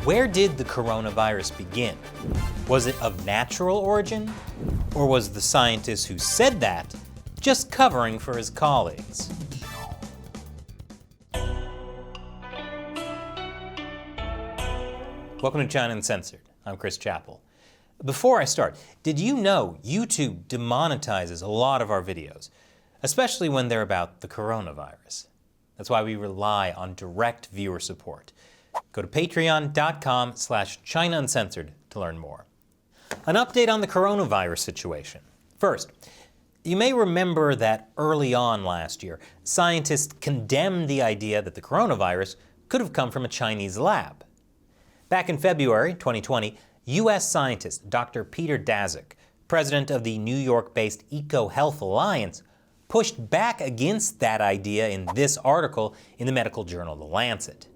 Where did the coronavirus begin? Was it of natural origin? Or was the scientist who said that just covering for his colleagues? Welcome to China Uncensored. I'm Chris Chappell. Before I start, did you know YouTube demonetizes a lot of our videos, especially when they're about the coronavirus? That's why we rely on direct viewer support. Go to patreon.com/China Uncensored to learn more. An update on the coronavirus situation. First, you may remember that early on last year, scientists condemned the idea that the coronavirus could have come from a Chinese lab. Back in February 2020, U.S. scientist Dr. Peter Daszak, president of the New York-based EcoHealth Alliance, pushed back against that idea in this article in the medical journal The Lancet.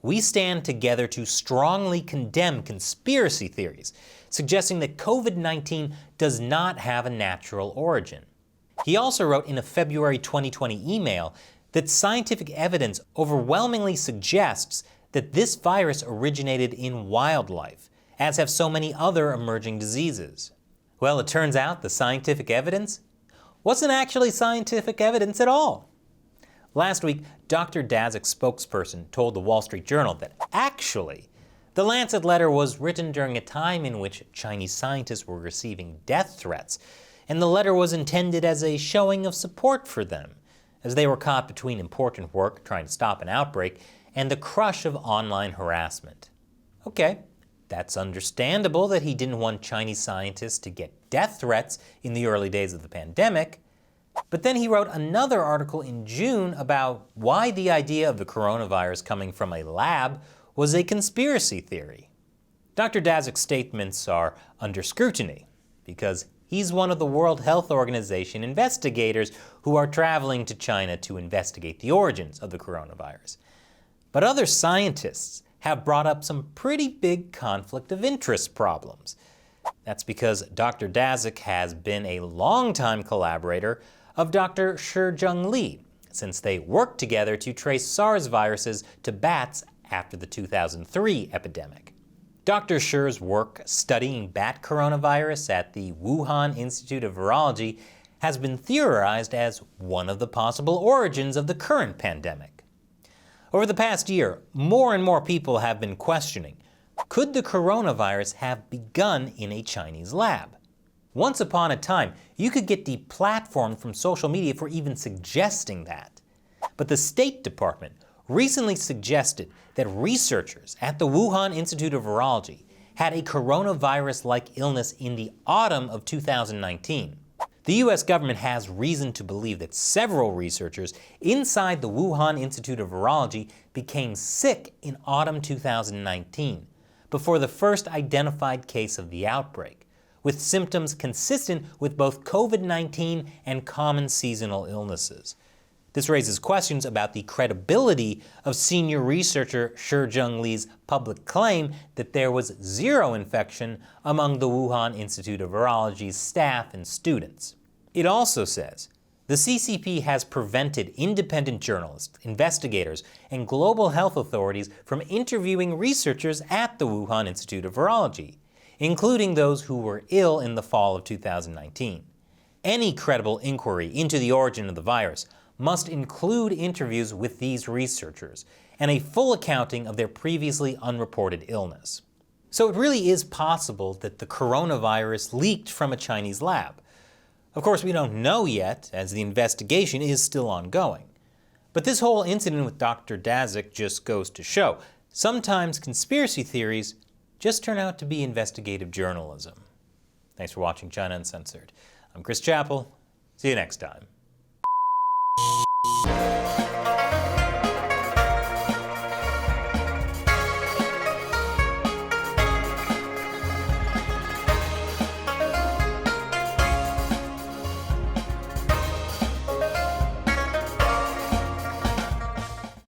We stand together to strongly condemn conspiracy theories, suggesting that COVID-19 does not have a natural origin. He also wrote in a February 2020 email that scientific evidence overwhelmingly suggests that this virus originated in wildlife, as have so many other emerging diseases. Well, it turns out the scientific evidence wasn't actually scientific evidence at all. Last week, Dr. Daszak's spokesperson told the Wall Street Journal that actually, the Lancet letter was written during a time in which Chinese scientists were receiving death threats, and the letter was intended as a showing of support for them, as they were caught between important work trying to stop an outbreak and the crush of online harassment. Okay, that's understandable that he didn't want Chinese scientists to get death threats in the early days of the pandemic, but then he wrote another article in June about why the idea of the coronavirus coming from a lab was a conspiracy theory. Dr. Daszak's statements are under scrutiny because he's one of the World Health Organization investigators who are traveling to China to investigate the origins of the coronavirus. But other scientists have brought up some pretty big conflict of interest problems. That's because Dr. Daszak has been a longtime collaborator of Dr. Shi Zhengli, since they worked together to trace SARS viruses to bats after the 2003 epidemic. Dr. Shi's work studying bat coronavirus at the Wuhan Institute of Virology has been theorized as one of the possible origins of the current pandemic. Over the past year, more and more people have been questioning, could the coronavirus have begun in a Chinese lab? Once upon a time, you could get deplatformed from social media for even suggesting that. But the State Department recently suggested that researchers at the Wuhan Institute of Virology had a coronavirus-like illness in the autumn of 2019. The U.S. government has reason to believe that several researchers inside the Wuhan Institute of Virology became sick in autumn 2019, before the first identified case of the outbreak, with symptoms consistent with both COVID-19 and common seasonal illnesses. This raises questions about the credibility of senior researcher Shi Zhengli's public claim that there was zero infection among the Wuhan Institute of Virology's staff and students. It also says the CCP has prevented independent journalists, investigators, and global health authorities from interviewing researchers at the Wuhan Institute of Virology, including those who were ill in the fall of 2019. Any credible inquiry into the origin of the virus must include interviews with these researchers and a full accounting of their previously unreported illness. So it really is possible that the coronavirus leaked from a Chinese lab. Of course, we don't know yet, as the investigation is still ongoing. But this whole incident with Dr. Daszak just goes to show, sometimes conspiracy theories just turn out to be investigative journalism. Thanks for watching China Uncensored. I'm Chris Chappell. See you next time.